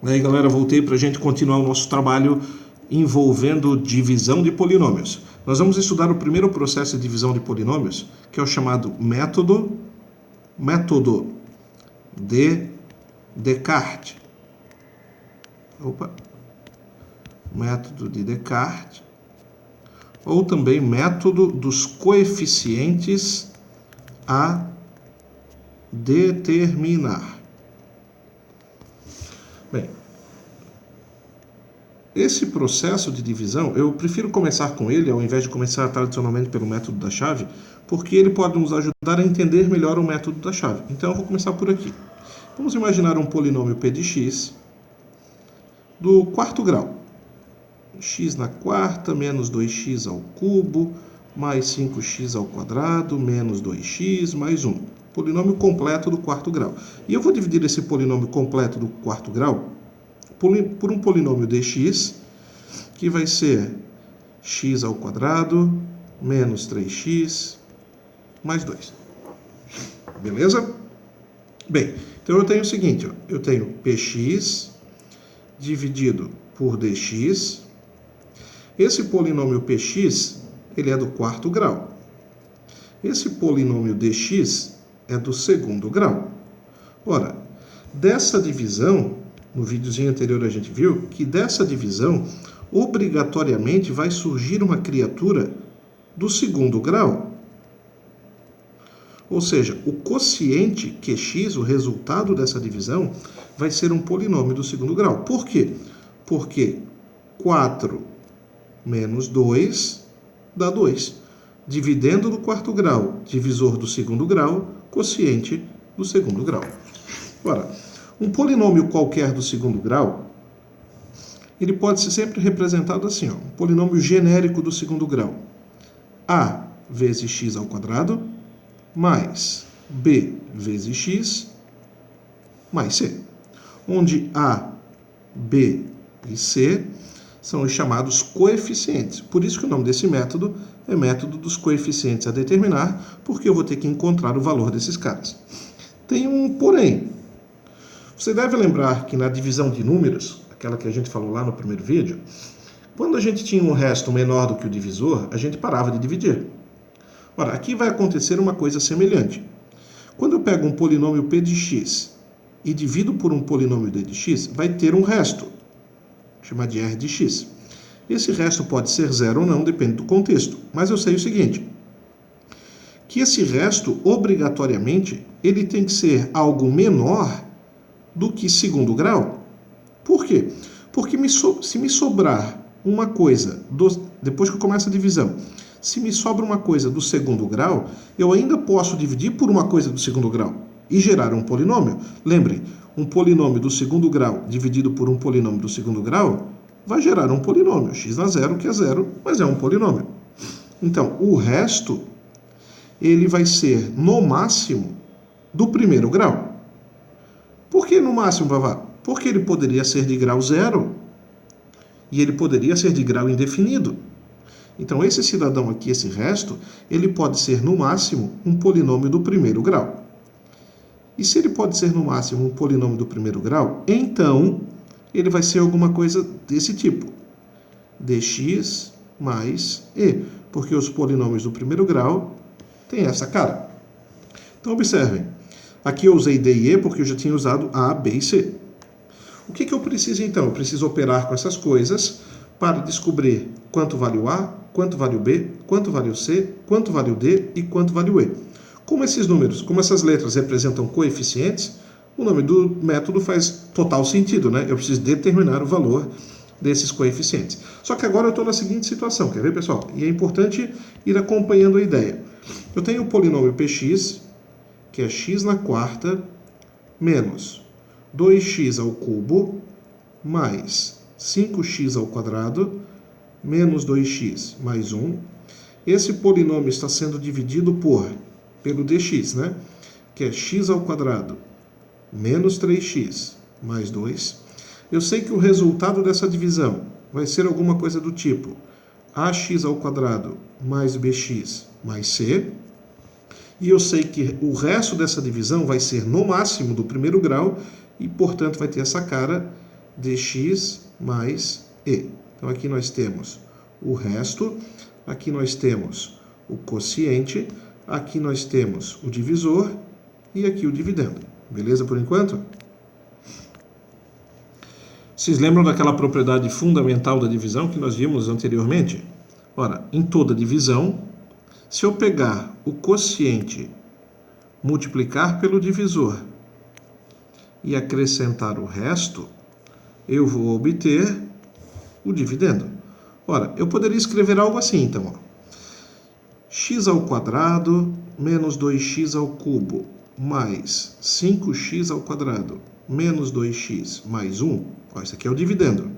E aí, galera, voltei para a gente continuar o nosso trabalho envolvendo divisão de polinômios. Nós vamos estudar o primeiro processo de divisão de polinômios, que é o chamado método de Descartes. Método de Descartes, ou também método dos coeficientes a determinar. Bem, esse processo de divisão, eu prefiro começar com ele, ao invés de começar tradicionalmente pelo método da chave, porque ele pode nos ajudar a entender melhor o método da chave. Então eu vou começar por aqui. Vamos imaginar um polinômio p de x do quarto grau. X na quarta, menos 2x ao cubo, mais 5x ao quadrado, menos 2x, mais 1. Polinômio completo do quarto grau. E eu vou dividir esse polinômio completo do quarto grau por um polinômio dx, que vai ser x ao quadrado, menos 3x, mais 2. Beleza? Bem, então eu tenho o seguinte, eu tenho px dividido por dx. Esse polinômio px, ele é do quarto grau. Esse polinômio dx é do segundo grau. Ora, dessa divisão, no videozinho anterior a gente viu que dessa divisão, obrigatoriamente vai surgir uma criatura do segundo grau. Ou seja, o quociente QX, o resultado dessa divisão, vai ser um polinômio do segundo grau. Por quê? Porque 4 menos 2 dá 2. Dividendo do quarto grau, divisor do segundo grau, quociente do segundo grau. Ora, um polinômio qualquer do segundo grau, ele pode ser sempre representado assim, um polinômio genérico do segundo grau. A vezes x ao quadrado, mais b vezes x, mais c. Onde A, B e C são os chamados coeficientes. Por isso que o nome desse método é método dos coeficientes a determinar, porque eu vou ter que encontrar o valor desses caras. Tem um porém. Você deve lembrar que na divisão de números, aquela que a gente falou lá no primeiro vídeo, quando a gente tinha um resto menor do que o divisor, a gente parava de dividir. Ora, aqui vai acontecer uma coisa semelhante. Quando eu pego um polinômio p de x e divido por um polinômio d de x, vai ter um resto, chamado de r de x. Esse resto pode ser zero ou não, depende do contexto. Mas eu sei o seguinte, que esse resto, obrigatoriamente, ele tem que ser algo menor do que segundo grau. Por quê? Porque se me sobrar uma coisa, depois que eu começo a divisão, se me sobra uma coisa do segundo grau, eu ainda posso dividir por uma coisa do segundo grau e gerar um polinômio. Lembrem, um polinômio do segundo grau dividido por um polinômio do segundo grau vai gerar um polinômio, x na zero, que é zero, mas é um polinômio. Então, o resto, ele vai ser, no máximo, do primeiro grau. Por que no máximo, Vavá? Porque ele poderia ser de grau zero e ele poderia ser de grau indefinido. Então, esse cidadão aqui, esse resto, ele pode ser, no máximo, um polinômio do primeiro grau. E se ele pode ser, no máximo, um polinômio do primeiro grau, então, ele vai ser alguma coisa desse tipo. dx mais e, porque os polinômios do primeiro grau têm essa cara. Então, observem. Aqui eu usei d e e porque eu já tinha usado a, b e c. O que eu preciso, então? Eu preciso operar com essas coisas para descobrir quanto vale o A, quanto vale o B, quanto vale o C, quanto vale o D e quanto vale o E. Como esses números, como essas letras representam coeficientes, o nome do método faz total sentido, né? Eu preciso determinar o valor desses coeficientes. Só que agora eu estou na seguinte situação, quer ver, pessoal? E é importante ir acompanhando a ideia. Eu tenho o polinômio px, que é x na quarta, menos 2x ao cubo, mais 5x ao quadrado, menos 2x mais 1. Esse polinômio está sendo dividido pelo dx, né? Que é x ao quadrado, menos 3x mais 2. Eu sei que o resultado dessa divisão vai ser alguma coisa do tipo ax ao quadrado mais bx mais c. E eu sei que o resto dessa divisão vai ser no máximo do primeiro grau e, portanto, vai ter essa cara dx mais e. Então, aqui nós temos o resto, aqui nós temos o quociente, aqui nós temos o divisor e aqui o dividendo. Beleza por enquanto? Vocês lembram daquela propriedade fundamental da divisão que nós vimos anteriormente? Ora, em toda divisão, se eu pegar o quociente, multiplicar pelo divisor e acrescentar o resto, eu vou obter o dividendo. Ora, eu poderia escrever algo assim, então. X ao quadrado menos 2x ao cubo mais 5x ao quadrado menos 2x mais 1. Ó, isso aqui é o dividendo.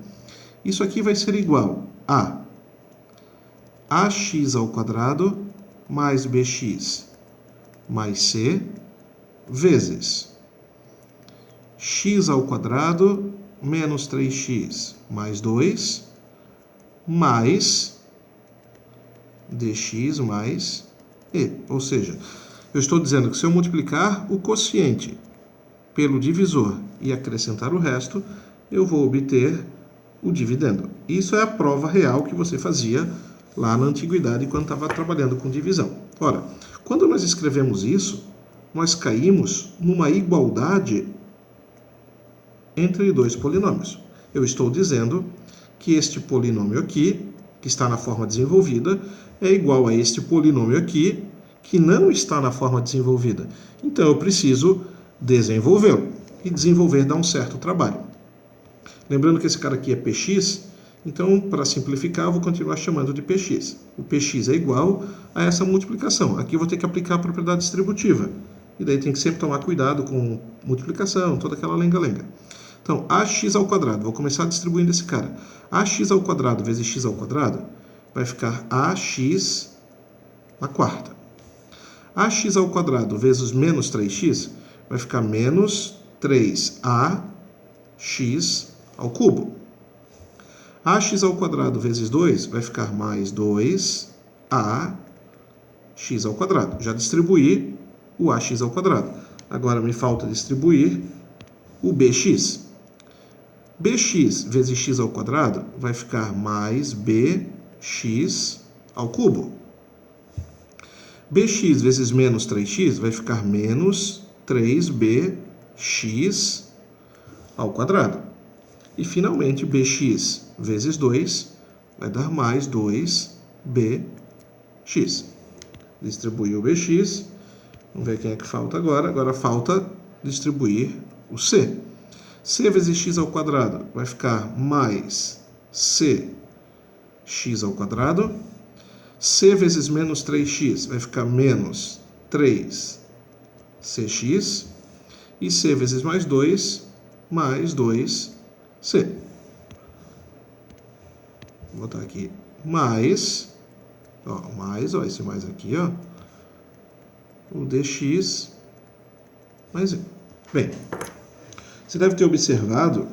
Isso aqui vai ser igual a ax ao quadrado mais bx mais c vezes x ao quadrado menos 3x mais 2 mais dx mais e. Ou seja, eu estou dizendo que se eu multiplicar o quociente pelo divisor e acrescentar o resto, eu vou obter o dividendo. Isso é a prova real que você fazia lá na antiguidade quando estava trabalhando com divisão. Ora, quando nós escrevemos isso, nós caímos numa igualdade entre dois polinômios. Eu estou dizendo que este polinômio aqui, que está na forma desenvolvida, é igual a este polinômio aqui, que não está na forma desenvolvida. Então, eu preciso desenvolvê-lo. E desenvolver dá um certo trabalho. Lembrando que esse cara aqui é px, então, para simplificar, eu vou continuar chamando de px. O px é igual a essa multiplicação. Aqui eu vou ter que aplicar a propriedade distributiva. E daí tem que sempre tomar cuidado com multiplicação, toda aquela lenga-lenga. Então, ax ao quadrado, vou começar distribuindo esse cara. Ax ao quadrado vezes x ao quadrado vai ficar ax na quarta. Ax ao quadrado vezes menos 3x vai ficar menos 3ax ao cubo. Ax ao quadrado vezes 2 vai ficar mais 2ax ao quadrado. Já distribuí o ax ao quadrado. Agora me falta distribuir o bx. Bx vezes x ao quadrado vai ficar mais bx ao cubo. Bx vezes menos 3x vai ficar menos 3bx ao quadrado. E, finalmente, bx vezes 2 vai dar mais 2bx. Distribuir o bx. Vamos ver quem é que falta agora. Agora falta distribuir o c. C vezes x ao quadrado vai ficar mais cx ao quadrado. C vezes menos 3x vai ficar menos 3cx. E c vezes mais 2, mais 2c. Vou botar aqui mais, esse mais aqui, ó, o dx mais e. Bem, você deve ter observado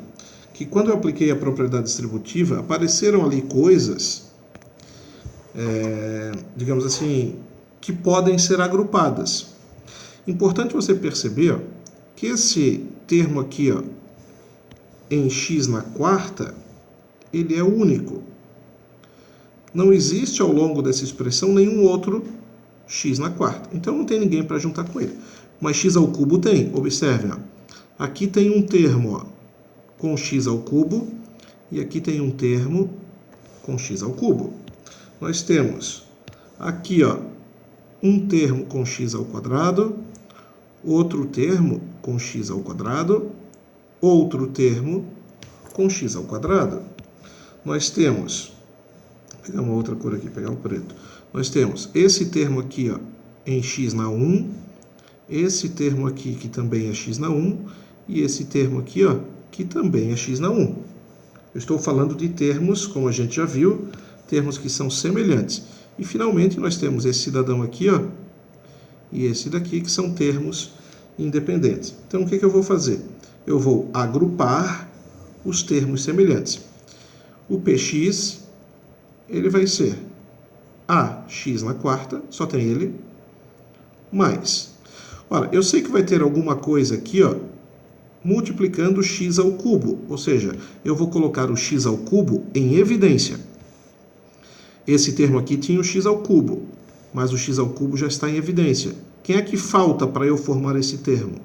que quando eu apliquei a propriedade distributiva, apareceram ali coisas, digamos assim, que podem ser agrupadas. Importante você perceber, ó, que esse termo aqui, ó, em x na quarta, ele é único. Não existe ao longo dessa expressão nenhum outro x na quarta. Então não tem ninguém para juntar com ele. Mas x ao cubo tem. Observe, ó. Aqui tem um termo, ó, com x ao cubo e aqui tem um termo com x ao cubo. Nós temos aqui, ó, um termo com x ao quadrado, outro termo com x ao quadrado, outro termo com x ao quadrado. Nós temos, vou pegar uma outra cor aqui, pegar o preto. Nós temos esse termo aqui, ó, em x na 1, esse termo aqui que também é x na 1 e esse termo aqui, ó, que também é x na 1. Eu estou falando de termos, como a gente já viu, termos que são semelhantes. E finalmente nós temos esse cidadão aqui, ó, e esse daqui, que são termos independentes. Então o que eu vou fazer? Eu vou agrupar os termos semelhantes. O px, ele vai ser ax na quarta, só tem ele, mais. Olha, eu sei que vai ter alguma coisa aqui, ó, multiplicando x ao cubo, ou seja, eu vou colocar o x ao cubo em evidência. Esse termo aqui tinha o x ao cubo, mas o x ao cubo já está em evidência. Quem é que falta para eu formar esse termo?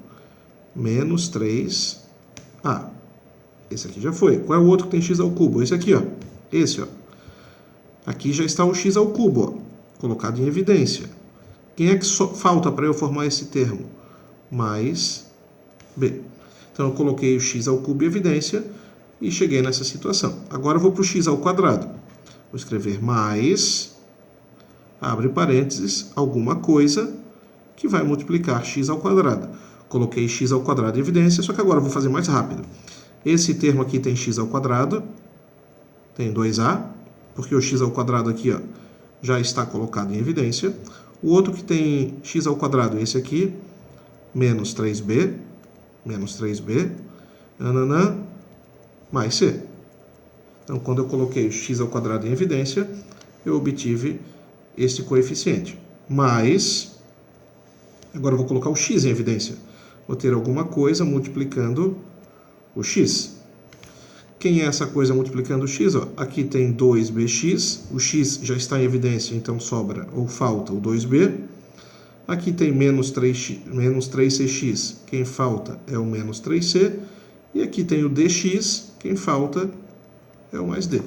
Menos 3a. Esse aqui já foi. Qual é o outro que tem x ao cubo? Esse aqui, ó. Esse, ó. Aqui já está o x ao cubo, ó, colocado em evidência. Quem é que falta para eu formar esse termo? Mais b. Então, eu coloquei o x ao cubo em evidência e cheguei nessa situação. Agora, eu vou para o x ao quadrado. Vou escrever mais, abre parênteses, alguma coisa que vai multiplicar x ao quadrado. Coloquei x ao quadrado em evidência, só que agora eu vou fazer mais rápido. Esse termo aqui tem x ao quadrado, tem 2a, porque o x ao quadrado aqui, ó, já está colocado em evidência. O outro que tem x ao quadrado, esse aqui, menos 3b, nananã, mais c. Então, quando eu coloquei o x ao quadrado em evidência, eu obtive este coeficiente. Mas, agora eu vou colocar o x em evidência. Vou ter alguma coisa multiplicando o x. Quem é essa coisa multiplicando o x? Ó, aqui tem 2bx, o x já está em evidência, então sobra ou falta o 2b. Aqui tem menos 3cx, quem falta é o menos 3c. E aqui tem o dx, quem falta é o mais d.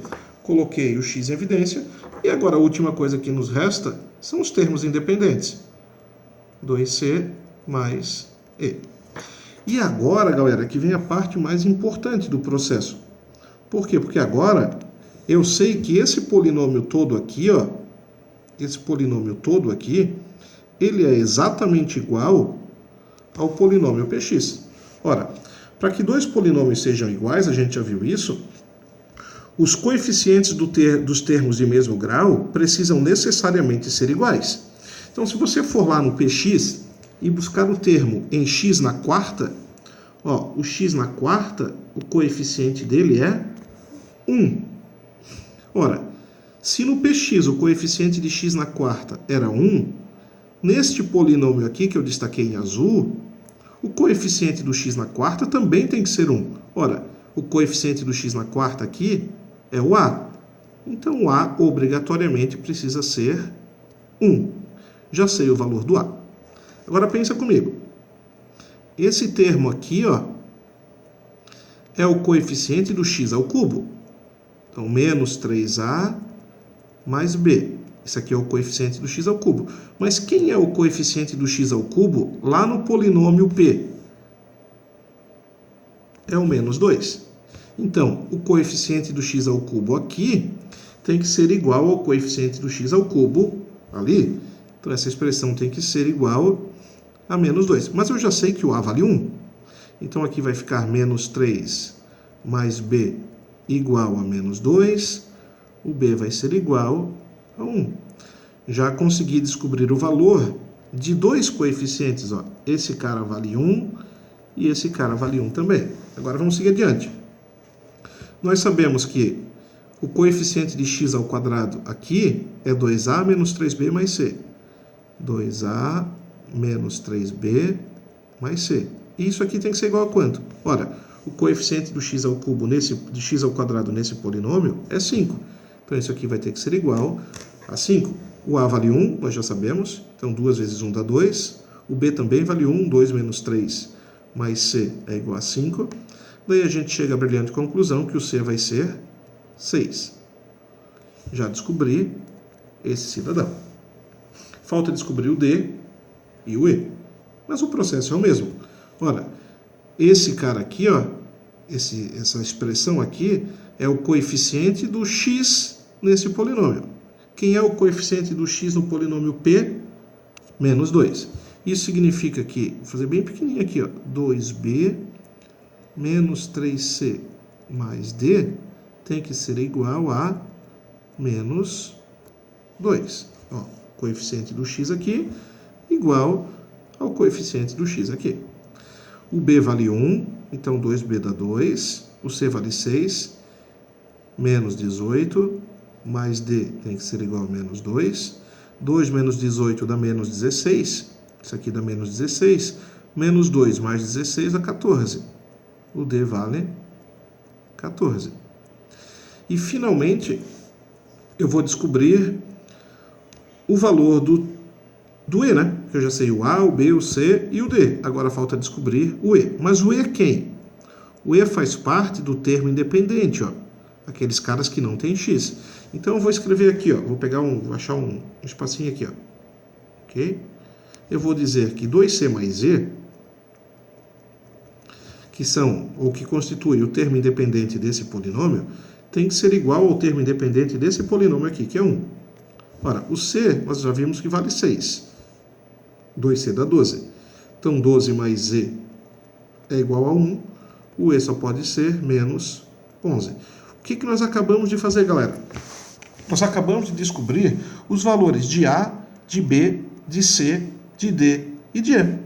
Coloquei o x em evidência. E agora a última coisa que nos resta são os termos independentes. 2c mais e. E agora, galera, que vem a parte mais importante do processo. Por quê? Porque agora eu sei que esse polinômio todo aqui, ó, ele é exatamente igual ao polinômio px. Ora, para que dois polinômios sejam iguais, a gente já viu isso, os coeficientes dos termos de mesmo grau precisam necessariamente ser iguais. Então, se você for lá no px e buscar o termo em x na quarta, ó, o x na quarta, o coeficiente dele é 1. Ora, se no px o coeficiente de x na quarta era 1, neste polinômio aqui que eu destaquei em azul, o coeficiente do x na quarta também tem que ser 1. Ora, o coeficiente do x na quarta aqui é o a. Então, o a obrigatoriamente precisa ser 1. Já sei o valor do a. Agora, pensa comigo. Esse termo aqui, ó, é o coeficiente do x ao cubo. Então, menos 3a mais b. Esse aqui é o coeficiente do x ao cubo. Mas quem é o coeficiente do x ao cubo lá no polinômio p? É o menos 2. Então, o coeficiente do x ao cubo aqui tem que ser igual ao coeficiente do x ao cubo ali. Então, essa expressão tem que ser igual a menos 2. Mas eu já sei que o a vale 1. Então, aqui vai ficar menos 3 mais b igual a menos 2. O b vai ser igual a 1. Já consegui descobrir o valor de dois coeficientes. Ó. Esse cara vale 1 e esse cara vale 1 também. Agora vamos seguir adiante. Nós sabemos que o coeficiente de x ao quadrado aqui é 2a menos 3b mais c. 2a menos 3b mais c. E isso aqui tem que ser igual a quanto? Ora, o coeficiente do x ao cubo de x ao quadrado nesse polinômio é 5. Então, isso aqui vai ter que ser igual a 5. O a vale 1, nós já sabemos. Então, 2 vezes 1 dá 2. O b também vale 1. 2 menos 3 mais c é igual a 5. Daí, a gente chega à brilhante conclusão que o c vai ser 6. Já descobri esse cidadão. Falta descobrir o d e o e. Mas o processo é o mesmo. Ora, esse cara aqui, ó, essa expressão aqui é o coeficiente do x nesse polinômio. Quem é o coeficiente do x no polinômio p? Menos 2. Isso significa que, vou fazer bem pequenininho aqui, ó, 2b menos 3c mais d tem que ser igual a menos 2. Ó, coeficiente do x aqui igual ao coeficiente do x aqui. O b vale 1, então 2b dá 2. O c vale 6, menos 18, mais d tem que ser igual a menos 2. 2 menos 18 dá menos 16. Isso aqui dá menos 16. Menos 2 mais 16 dá 14. o D vale 14. E, finalmente, eu vou descobrir o valor do E, né? Que eu já sei o A, o B, o C e o D. Agora falta descobrir o E. Mas o E é quem? O E faz parte do termo independente, ó. Aqueles caras que não tem X. Então eu vou escrever aqui, ó. Vou achar um espacinho aqui, ó. Ok? Eu vou dizer que 2C mais E, que são, ou que constitui o termo independente desse polinômio, tem que ser igual ao termo independente desse polinômio aqui, que é 1. Ora, o C, nós já vimos que vale 6. 2C dá 12. Então, 12 mais E é igual a 1. O E só pode ser menos 11. O que nós acabamos de fazer, galera? Nós acabamos de descobrir os valores de A, de B, de C, de D e de E.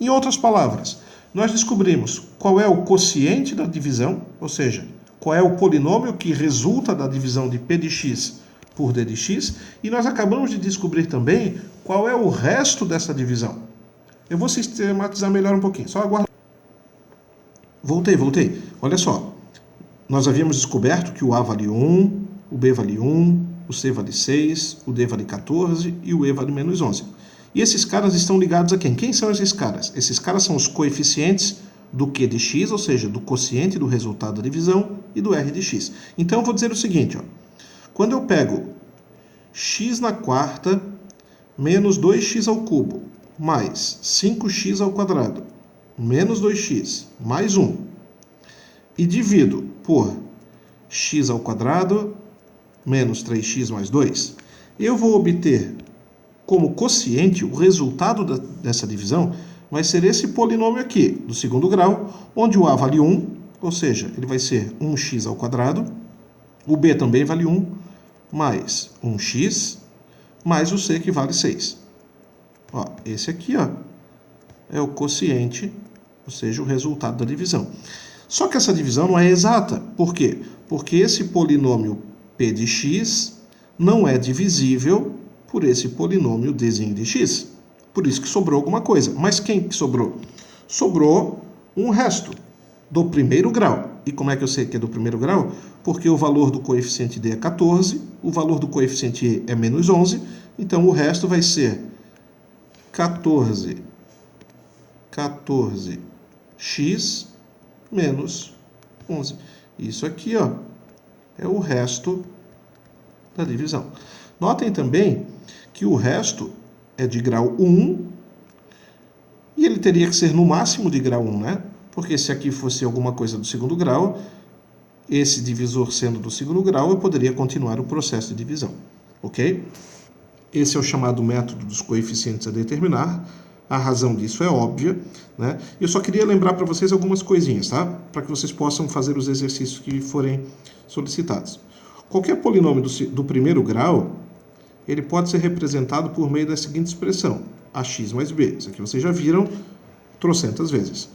Em outras palavras, nós descobrimos qual é o quociente da divisão, ou seja, qual é o polinômio que resulta da divisão de P de x por D de x, e nós acabamos de descobrir também qual é o resto dessa divisão. Eu vou sistematizar melhor um pouquinho, só aguarda. Voltei. Olha só, nós havíamos descoberto que o A vale 1, o B vale 1, o C vale 6, o D vale 14 e o E vale menos 11. E esses caras estão ligados a quem? Quem são esses caras? Esses caras são os coeficientes do Q de x, ou seja, do quociente do resultado da divisão e do R de x. Então eu vou dizer o seguinte, ó. Quando eu pego x na quarta menos 2x ao cubo mais 5x ao quadrado menos 2x mais 1 e divido por x ao quadrado menos 3x mais 2, eu vou obter como quociente o resultado dessa divisão vai ser esse polinômio aqui, do segundo grau, onde o A vale 1, ou seja, ele vai ser 1x ao quadrado, o B também vale 1, mais 1x, mais o C que vale 6. Ó, esse aqui, ó, é o quociente, ou seja, o resultado da divisão. Só que essa divisão não é exata. Por quê? Porque esse polinômio P de x não é divisível por esse polinômio Dzinho de x. Por isso que sobrou alguma coisa. Mas quem que sobrou? Sobrou um resto do primeiro grau. E como é que eu sei que é do primeiro grau? Porque o valor do coeficiente D é 14, o valor do coeficiente E é menos 11, então o resto vai ser 14x menos 11. Isso aqui, ó, é o resto da divisão. Notem também que o resto é de grau 1 e ele teria que ser no máximo de grau 1, né? Porque se aqui fosse alguma coisa do segundo grau, esse divisor sendo do segundo grau, eu poderia continuar o processo de divisão, ok? Esse é o chamado método dos coeficientes a determinar. A razão disso é óbvia, né? Eu só queria lembrar para vocês algumas coisinhas, tá? Para que vocês possam fazer os exercícios que forem solicitados. Qualquer polinômio do primeiro grau, ele pode ser representado por meio da seguinte expressão, ax mais b. Isso aqui vocês já viram trocentas vezes.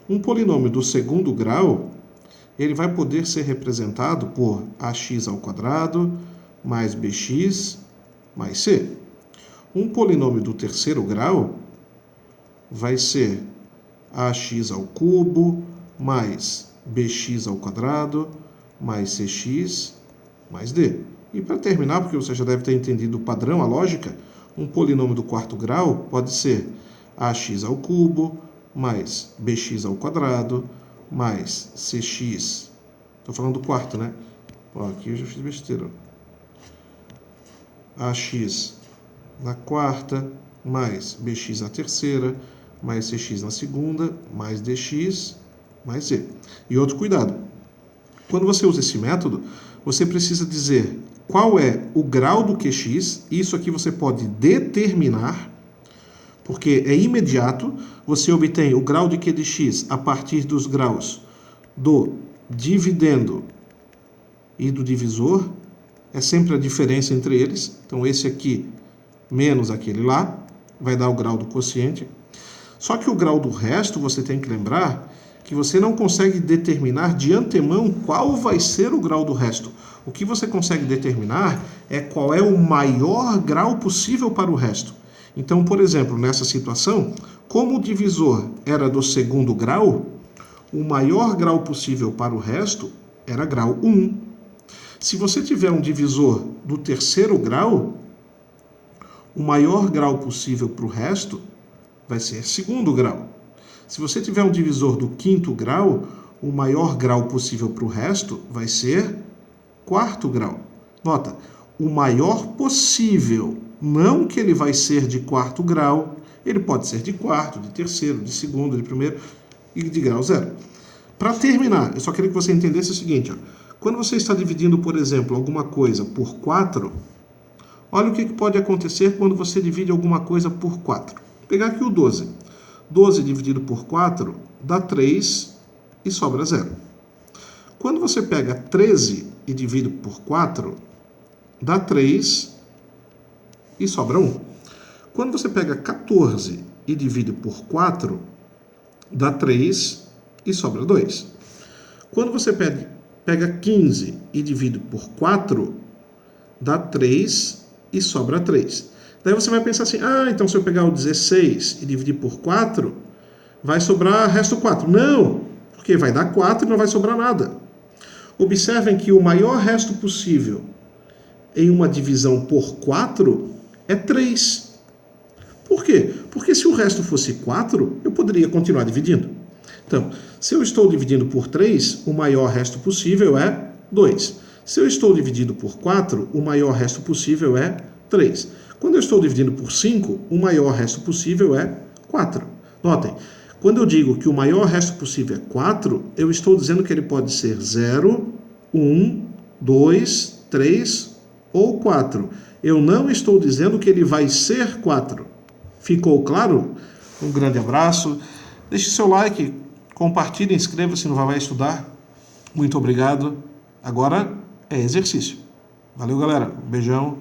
Um polinômio do segundo grau, ele vai poder ser representado por ax ao quadrado mais bx mais c. Um polinômio do terceiro grau vai ser ax ao cubo mais bx ao quadrado mais cx mais d. E para terminar, porque você já deve ter entendido o padrão, a lógica, um polinômio do quarto grau pode ser ax ao cubo mais bx ao quadrado mais cx. Estou falando do quarto, né? Ó, aqui eu já fiz besteira. Ax na quarta mais bx na terceira mais cx na segunda mais dx mais z. E outro cuidado. Quando você usa esse método, você precisa dizer qual é o grau do QX. Isso aqui você pode determinar, porque é imediato. Você obtém o grau de Q de x a partir dos graus do dividendo e do divisor. É sempre a diferença entre eles. Então, esse aqui menos aquele lá vai dar o grau do quociente. Só que o grau do resto, você tem que lembrar que você não consegue determinar de antemão qual vai ser o grau do resto. O que você consegue determinar é qual é o maior grau possível para o resto. Então, por exemplo, nessa situação, como o divisor era do segundo grau, o maior grau possível para o resto era grau 1. Se você tiver um divisor do terceiro grau, o maior grau possível para o resto vai ser segundo grau. Se você tiver um divisor do quinto grau, o maior grau possível para o resto vai ser quarto grau. Nota, o maior possível, não que ele vai ser de quarto grau, ele pode ser de quarto, de terceiro, de segundo, de primeiro e de grau 0. Para terminar, eu só queria que você entendesse o seguinte, ó. Quando você está dividindo, por exemplo, alguma coisa por 4, olha o que pode acontecer quando você divide alguma coisa por 4. Vou pegar aqui o 12. 12 dividido por 4 dá 3 e sobra 0. Quando você pega 13 e divide por 4, dá 3 e sobra 1. Quando você pega 14 e divide por 4, dá 3 e sobra 2. Quando você pega 15 e divide por 4, dá 3 e sobra 3. Daí você vai pensar assim, então se eu pegar o 16 e dividir por 4, vai sobrar resto 4. Não, porque vai dar 4 e não vai sobrar nada. Observem que o maior resto possível em uma divisão por 4 é 3. Por quê? Porque se o resto fosse 4, eu poderia continuar dividindo. Então, se eu estou dividindo por 3, o maior resto possível é 2. Se eu estou dividindo por 4, o maior resto possível é 3. Quando eu estou dividindo por 5, o maior resto possível é 4. Notem, quando eu digo que o maior resto possível é 4, eu estou dizendo que ele pode ser 0, 1, 2, 3 ou 4. Eu não estou dizendo que ele vai ser 4. Ficou claro? Um grande abraço. Deixe seu like, compartilhe, inscreva-se no Vai Estudar. Muito obrigado. Agora é exercício. Valeu, galera. Um beijão.